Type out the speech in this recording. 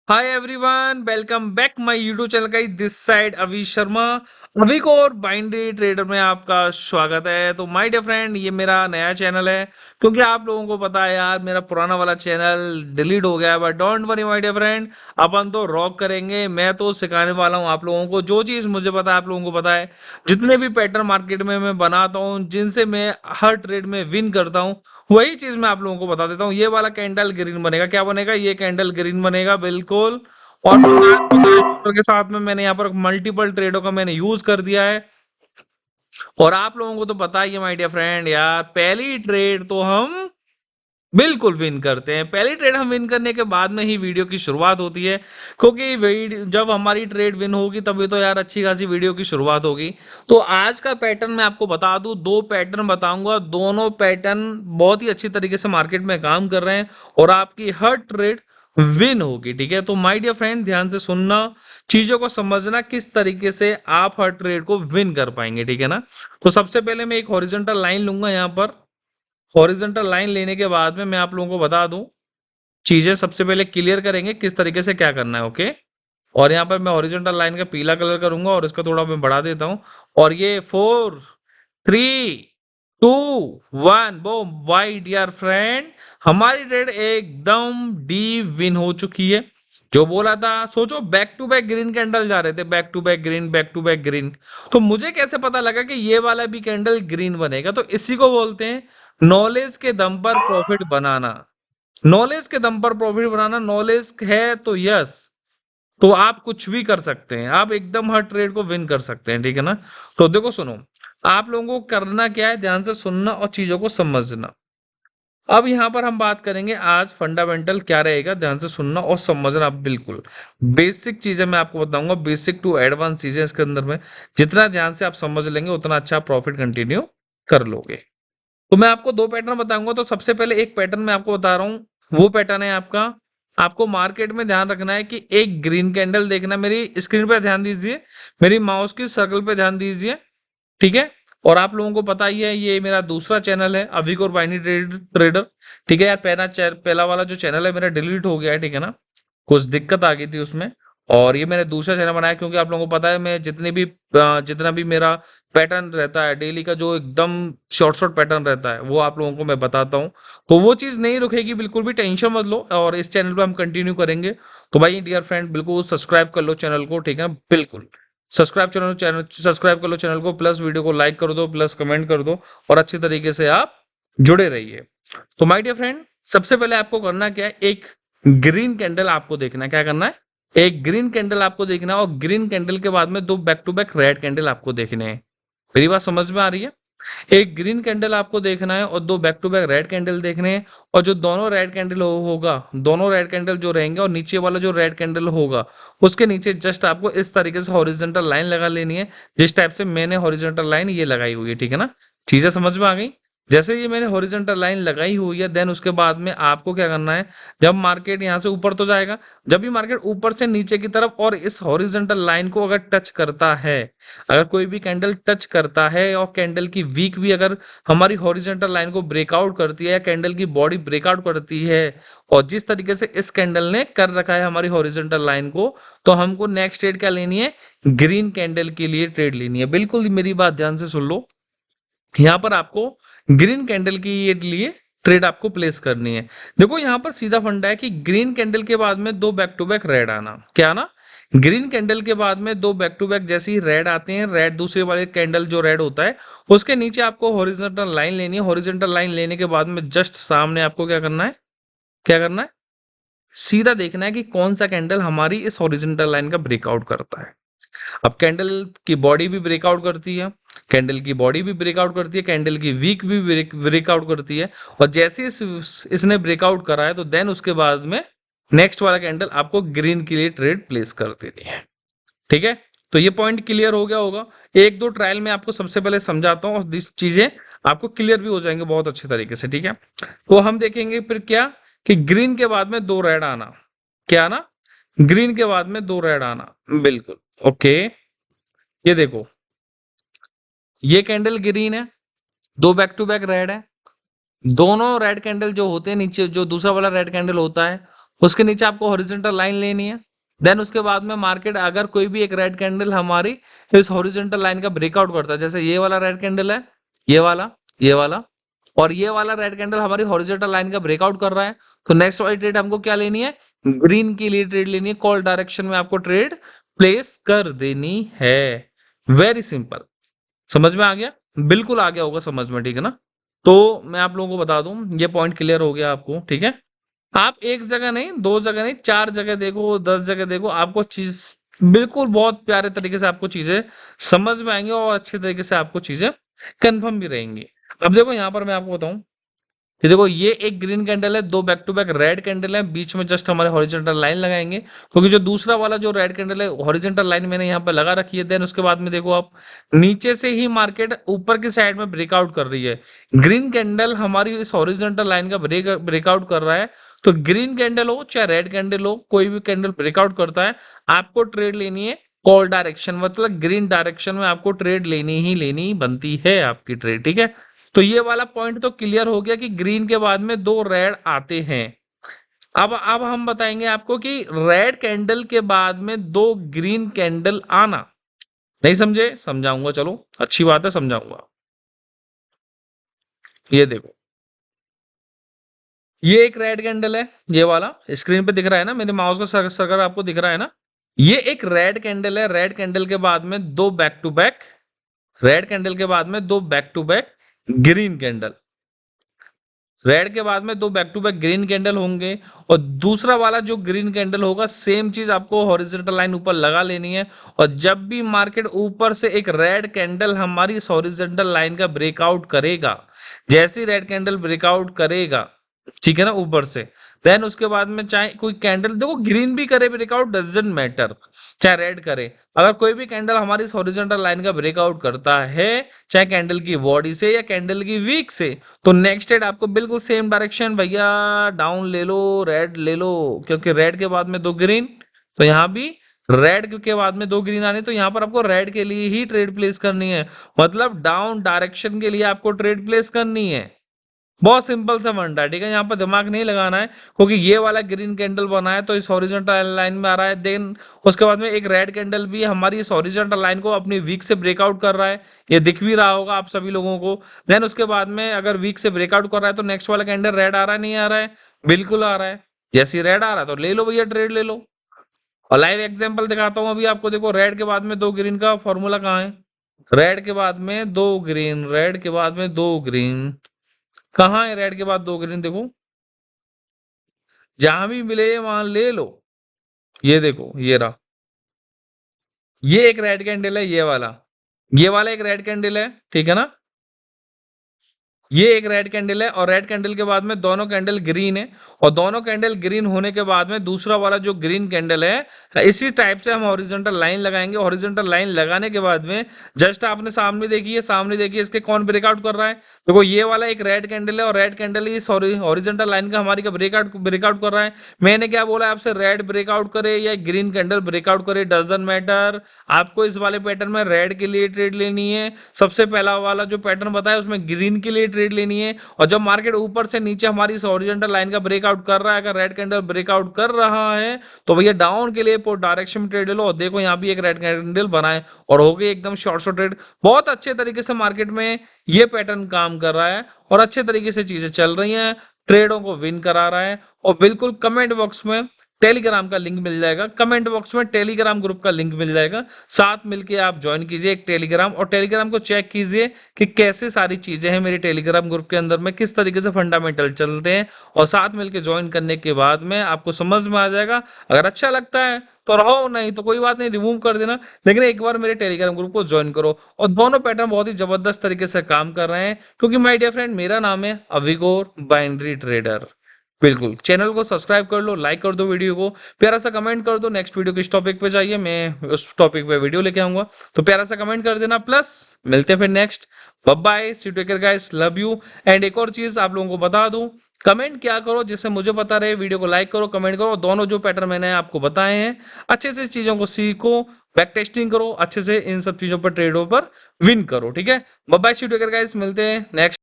Hi everyone, welcome back my YouTube channel guys. This side अभी शर्मा। अभी को और बाइनरी ट्रेडर में आपका स्वागत है। तो माय डियर फ्रेंड, ये मेरा नया चैनल है क्योंकि आप लोगों को पता है यार, मेरा पुराना वाला चैनल डिलीट हो गया है। But don't worry my dear friend, अपन तो रॉक करेंगे। मैं तो सिखाने वाला हूँ आप लोगों को जो चीज़ मुझे पता है, आप लोगों को पता है। जितने भी पैटर्न मार्केट में मैं बनाता हूँ, जिनसे मैं हर ट्रेड में विन करता हूँ, वही चीज मैं आप लोगों को बता देता हूँ। ये वाला कैंडल ग्रीन बनेगा, क्या बनेगा? ये कैंडल ग्रीन बनेगा बिल्कुल। और 50-50 के साथ में मैंने यहाँ पर मल्टीपल ट्रेडों का मैंने यूज कर दिया है। और आप लोगों को तो पता ही है माय डियर फ्रेंड, यार पहली ट्रेड तो हम बिल्कुल विन करते हैं। पहली ट्रेड हम विन करने के बाद में ही वीडियो की शुरुआत होती है, क्योंकि जब हमारी ट्रेड विन होगी तभी तो यार अच्छी खासी वीडियो की शुरुआत होगी। तो आज का पैटर्न मैं आपको बता दूं, दो पैटर्न बताऊंगा, दोनों पैटर्न बहुत ही अच्छी तरीके से मार्केट में काम कर रहे हैं और आपकी हर ट्रेड विन होगी। ठीक है, तो माय डियर फ्रेंड ध्यान से सुनना, चीजों को समझना, किस तरीके से आप हर ट्रेड को विन कर पाएंगे। ठीक है ना? तो सबसे पहले मैं एक हॉरिजॉन्टल लाइन लूंगा। यहाँ पर हॉरिजॉन्टल लाइन लेने के बाद में मैं आप लोगों को बता दूं, चीजें सबसे पहले क्लियर करेंगे किस तरीके से क्या करना है। ओके। और यहाँ पर मैं हॉरिजॉन्टल लाइन का पीला कलर करूंगा और इसका थोड़ा मैं बढ़ा देता हूँ। और ये 4, 3, 2, 1 वो वाई डियर फ्रेंड, हमारी ट्रेड एकदम डी विन हो चुकी है। जो बोला था, सोचो back to back green candle जा रहे थे, back to back green, back to back green. तो मुझे कैसे पता लगा कि ये वाला भी कैंडल ग्रीन बनेगा? तो इसी को बोलते हैं नॉलेज के दम पर प्रॉफिट बनाना। नॉलेज के दम पर प्रॉफिट बनाना, नॉलेज है तो यस, तो आप कुछ भी कर सकते हैं, आप एकदम हर ट्रेड को विन कर सकते हैं। ठीक है ना? तो देखो सुनो, आप लोगों को करना क्या है, ध्यान से सुनना और चीजों को समझना। अब यहां पर हम बात करेंगे आज फंडामेंटल क्या रहेगा, ध्यान से सुनना और समझना। बिल्कुल बेसिक चीजें मैं आपको बताऊंगा, बेसिक टू एडवांस चीजें इसके अंदर में। जितना ध्यान से आप समझ लेंगे उतना अच्छा प्रॉफिट कंटिन्यू कर लोगे। तो मैं आपको दो पैटर्न बताऊंगा। तो सबसे पहले एक पैटर्न मैं आपको बता रहा हूँ, वो पैटर्न है आपका, आपको मार्केट में ध्यान रखना है कि एक ग्रीन कैंडल देखना। मेरी स्क्रीन पे ध्यान दीजिए, मेरी माउस की सर्कल पे ध्यान दीजिए। ठीक है? और आप लोगों को पता ही है, ये मेरा दूसरा चैनल है, अभिक और बाइनी ट्रेडर। ठीक है यार, पहला वाला जो चैनल है मेरा डिलीट हो गया है। ठीक है ना? कुछ दिक्कत आ गई थी उसमें। और ये मैंने दूसरा चैनल बनाया क्योंकि आप लोगों को पता है, मैं जितना भी मेरा पैटर्न रहता है डेली का, जो एकदम शॉर्ट शॉर्ट पैटर्न रहता है, वो आप लोगों को मैं बताता हूँ। तो वो चीज़ नहीं रुकेगी, बिल्कुल भी टेंशन मत लो। और इस चैनल पे हम कंटिन्यू करेंगे। तो भाई डियर फ्रेंड, बिल्कुल सब्सक्राइब कर लो चैनल को। ठीक है? बिल्कुल सब्सक्राइब कर लो चैनल को, प्लस वीडियो को लाइक कर दो, प्लस कमेंट कर दो, और अच्छी तरीके से आप जुड़े रहिए। तो माय डियर फ्रेंड, सबसे पहले आपको करना क्या है, एक ग्रीन कैंडल आपको देखना है। क्या करना है? एक ग्रीन कैंडल आपको देखना है, और ग्रीन कैंडल के बाद में दो back to back red candle आपको देखने हैं। मेरी बात समझ में आ रही है? एक ग्रीन कैंडल आपको देखना है और दो back to back red candle देखने हैं। और जो दोनों रेड कैंडल होगा, दोनों रेड कैंडल जो रहेंगे, और नीचे वाला जो रेड कैंडल होगा, उसके नीचे जस्ट आपको इस तरीके से हॉरिजॉन्टल लाइन लगा लेनी है, जिस टाइप से मैंने हॉरिजॉन्टल लाइन ये लगाई हुई है। ठीक है ना? चीजें समझ में आ गई? जैसे ये मैंने हॉरिजॉन्टल लाइन लगाई हुई है, देन उसके बाद में आपको क्या करना है, जब मार्केट यहाँ से ऊपर तो जाएगा, जब भी मार्केट ऊपर से नीचे की तरफ और इस हॉरिजॉन्टल लाइन को अगर टच करता है, अगर कोई भी कैंडल टच करता है और कैंडल की वीक भी अगर हमारी हॉरिजॉन्टल लाइन को ब्रेकआउट करती है, या कैंडल की बॉडी ब्रेकआउट करती है, और जिस तरीके से इस कैंडल ने कर रखा है हमारी हॉरिजॉन्टल लाइन को, तो हमको नेक्स्ट ट्रेड क्या लेनी है? ग्रीन कैंडल के लिए ट्रेड लेनी है। बिल्कुल मेरी बात ध्यान से सुन लो, यहाँ पर आपको ग्रीन कैंडल के लिए ट्रेड आपको प्लेस करनी है। देखो यहाँ पर सीधा फंडा है कि ग्रीन कैंडल के बाद में दो बैक टू बैक रेड आना। क्या आना? ग्रीन कैंडल के बाद में दो बैक टू बैक जैसे ही रेड आते हैं, रेड दूसरे वाले कैंडल जो रेड होता है, उसके नीचे आपको हॉरिजॉन्टल लाइन लेनी है। हॉरिजॉन्टल लाइन लेने के बाद में जस्ट सामने आपको क्या करना है, क्या करना है, सीधा देखना है कि कौन सा कैंडल हमारी इस हॉरिजॉन्टल लाइन का ब्रेकआउट करता है। अब कैंडल की बॉडी भी ब्रेकआउट करती है, कैंडल की बॉडी भी ब्रेकआउट करती है, कैंडल की वीक भी ब्रेकआउट करती है। और जैसे इसने ब्रेकआउट करा है, तो देन उसके बाद में नेक्स्ट वाला कैंडल आपको ग्रीन के लिए ट्रेड प्लेस कर देनी है। ठीक है? तो ये पॉइंट क्लियर हो गया होगा। एक दो ट्रायल में आपको सबसे पहले समझाता हूँ, और चीजें आपको क्लियर भी हो जाएंगे बहुत अच्छे तरीके से। ठीक है? तो हम देखेंगे फिर क्या, कि ग्रीन के बाद में दो रेड आना। क्या आना? ग्रीन के बाद में दो रेड आना। बिल्कुल ओके। ये देखो, ये कैंडल ग्रीन है, दो बैक टू बैक रेड है। दोनों रेड कैंडल जो होते हैं नीचे, जो दूसरा वाला रेड कैंडल होता है, उसके नीचे आपको हॉरिजॉन्टल लाइन लेनी है। देन उसके बाद में मार्केट अगर कोई भी एक रेड कैंडल हमारी इस हॉरिजॉन्टल लाइन का ब्रेकआउट करता है, जैसे ये वाला रेड कैंडल है, ये वाला, ये वाला, और ये वाला रेड कैंडल हमारी हॉरिजॉन्टल लाइन का ब्रेकआउट कर रहा है, तो नेक्स्ट वाली ट्रेड हमको क्या लेनी है? ग्रीन के लिए ट्रेड लेनी है, कॉल डायरेक्शन में आपको ट्रेड प्लेस कर देनी है। Very simple. समझ में आ गया? बिल्कुल आ गया होगा समझ में, ठीक है ना? तो मैं आप लोगों को बता दूं, ये पॉइंट क्लियर हो गया आपको, ठीक है? आप एक जगह नहीं, दो जगह नहीं, 4 जगह देखो, 10 जगह देखो, आपको चीज बिल्कुल बहुत प्यारे तरीके से आपको चीजें समझ में आएंगी और अच्छे तरीके से आपको चीजें कंफर्म भी रहेंगी। अब देखो यहाँ पर मैं आपको बताऊं, ये देखो ये एक ग्रीन कैंडल है, दो back to back red candle है, बीच में जस्ट हमारे हॉरिजॉन्टल लाइन लगाएंगे, क्योंकि जो दूसरा वाला जो रेड कैंडल है हॉरिजॉन्टल लाइन मैंने यहाँ पे लगा रखी है। देन उसके बाद में देखो आप नीचे से ही मार्केट ऊपर की साइड में ब्रेकआउट कर रही है। ग्रीन कैंडल हमारी इस हॉरिजॉन्टल लाइन का ब्रेकआउट कर रहा है, तो ग्रीन कैंडल हो चाहे रेड कैंडल हो, कोई भी कैंडल ब्रेकआउट करता है, आपको ट्रेड लेनी है कॉल डायरेक्शन, मतलब ग्रीन डायरेक्शन में आपको ट्रेड लेनी ही लेनी बनती है आपकी ट्रेड, ठीक है? तो ये वाला पॉइंट तो क्लियर हो गया कि ग्रीन के बाद में दो रेड आते हैं। अब हम बताएंगे आपको कि रेड कैंडल के बाद में दो ग्रीन कैंडल आना। नहीं समझे? समझाऊंगा, चलो अच्छी बात है, समझाऊंगा। ये देखो, ये एक रेड कैंडल है, ये वाला स्क्रीन पे दिख रहा है ना, मेरे माउस का सर्कल आपको दिख रहा है ना? ये एक रेड कैंडल है, रेड कैंडल के बाद में दो back to back, red candle के बाद में दो back to back green candle, red के बाद में दो back to back green candle होंगे, और दूसरा वाला जो ग्रीन कैंडल होगा सेम चीज आपको हॉरिजॉन्टल लाइन ऊपर लगा लेनी है। और जब भी मार्केट ऊपर से एक रेड कैंडल हमारी इस हॉरिजॉन्टल लाइन का ब्रेकआउट करेगा, जैसे ही रेड कैंडल ब्रेकआउट करेगा, ठीक है ना, ऊपर से, देन उसके बाद में चाहे कोई कैंडल देखो ग्रीन भी करे ब्रेकआउट, डजेंट मैटर, चाहे रेड करे, अगर कोई भी कैंडल हमारी इस हॉरिजॉन्टल लाइन का ब्रेकआउट करता है, चाहे कैंडल की बॉडी से या कैंडल की वीक से, तो नेक्स्ट रेड आपको बिल्कुल सेम डायरेक्शन, भैया डाउन ले लो, रेड ले लो, क्योंकि रेड के बाद में दो ग्रीन, तो यहाँ भी रेड के बाद में दो ग्रीन आने, तो यहाँ पर आपको रेड के लिए ही ट्रेड प्लेस करनी है, मतलब डाउन डायरेक्शन के लिए आपको ट्रेड प्लेस करनी है। बहुत सिंपल सा फंडा है, ठीक है? यहाँ पर दिमाग नहीं लगाना है, क्योंकि ये वाला ग्रीन कैंडल बना है तो इस हॉरिजॉन्टल लाइन में आ रहा है, देन उसके बाद में एक रेड कैंडल भी हमारी इस हॉरिजॉन्टल लाइन को अपनी वीक से ब्रेकआउट कर रहा है, ये दिख भी रहा होगा आप सभी लोगों को। देन उसके बाद में अगर वीक से ब्रेकआउट कर रहा है तो नेक्स्ट वाला कैंडल रेड आ रहा है, नहीं आ रहा है? बिल्कुल आ रहा है। जैसे रेड आ रहा है तो ले लो भैया, ट्रेड ले लो। और लाइव एग्जाम्पल दिखाता हूँ अभी आपको, देखो रेड के बाद में दो ग्रीन का फॉर्मूला कहाँ है? रेड के बाद में दो ग्रीन, रेड के बाद में दो ग्रीन, कहाँ है रेड के बाद दो ग्रीन? देखो जहां भी मिले वहां ले लो। ये देखो ये रहा, ये एक रेड कैंडल है, ये वाला एक रेड कैंडल है, ठीक है ना? ये एक रेड कैंडल है, और रेड कैंडल के बाद में दोनों कैंडल ग्रीन है, और दोनों कैंडल ग्रीन होने के बाद में दूसरा वाला जो ग्रीन कैंडल है, इसी टाइप से हम हॉरिजॉन्टल लाइन लगाएंगे। हॉरिजॉन्टल लाइन लगाने के बाद में जस्ट आपने सामने देखिए इसके कौन ब्रेकआउट कर रहा है। देखो ये वाला एक रेड कैंडल है, और रेड कैंडल इस हॉरिजॉन्टल लाइन का हमारी का ब्रेकआउट कर रहा है। मैंने क्या बोला आपसे, रेड ब्रेकआउट करे या ग्रीन कैंडल ब्रेकआउट करे, डजंट मैटर, आपको इस वाले पैटर्न में रेड के लिए ट्रेड लेनी है। सबसे पहला वाला जो पैटर्न बताया उसमें ग्रीन के लिए ट्रेड लेनी है, और जब मार्केट ऊपर से नीचे हमारी इस हॉरिजॉन्टल लाइन का ब्रेकआउट कर रहा है, अगर रेड कैंडल ब्रेकआउट कर रहा है तो भैया डाउन के लिए डायरेक्शन में ट्रेड ले लो। और देखो यहाँ भी एक रेड कैंडल बनाए और हो गई एकदम शॉर्ट ट्रेड। बहुत अच्छे तरीके से मार्केट में ये पैटर्न काम कर रहा है, और अच्छे तरीके से चीजें चल रही हैं, ट्रेडों को विन करा रहा है। और बिल्कुल कमेंट बॉक्स में टेलीग्राम का लिंक मिल जाएगा, कमेंट बॉक्स में टेलीग्राम ग्रुप का लिंक मिल जाएगा, साथ मिलके आप ज्वाइन कीजिए एक टेलीग्राम, और टेलीग्राम को चेक कीजिए कि कैसे सारी चीजें हैं मेरे टेलीग्राम ग्रुप के अंदर में, किस तरीके से फंडामेंटल चलते हैं, और साथ मिलके ज्वाइन करने के बाद में आपको समझ में आ जाएगा। अगर अच्छा लगता है तो रहो, नहीं तो कोई बात नहीं, रिमूव कर देना, लेकिन एक बार मेरे टेलीग्राम ग्रुप को ज्वाइन करो। और दोनों पैटर्न बहुत ही जबरदस्त तरीके से काम कर रहे हैं, क्योंकि माय डियर फ्रेंड मेरा नाम है अविगोर बाइनरी ट्रेडर। बिल्कुल चैनल को सब्सक्राइब कर लो, लाइक कर दो वीडियो को, प्यारा सा कमेंट कर दो नेक्स्ट वीडियो किस टॉपिक पे चाहिए, मैं उस टॉपिक पे वीडियो लेके आऊंगा, तो प्यारा सा कमेंट कर देना। प्लस मिलते हैं फिर next, bye bye, see take care guys, love you. And एक और चीज आप लोगों को बता दूं, कमेंट क्या करो जिससे मुझे पता रहे, वीडियो को लाइक करो, कमेंट करो, दोनों जो पैटर्न मैंने आपको बताए हैं अच्छे से चीजों को सीखो, बैक टेस्टिंग करो, अच्छे से इन सब चीजों पर ट्रेडों पर विन करो, ठीक है? Bye bye, see take care guys, मिलते हैं नेक्स्ट।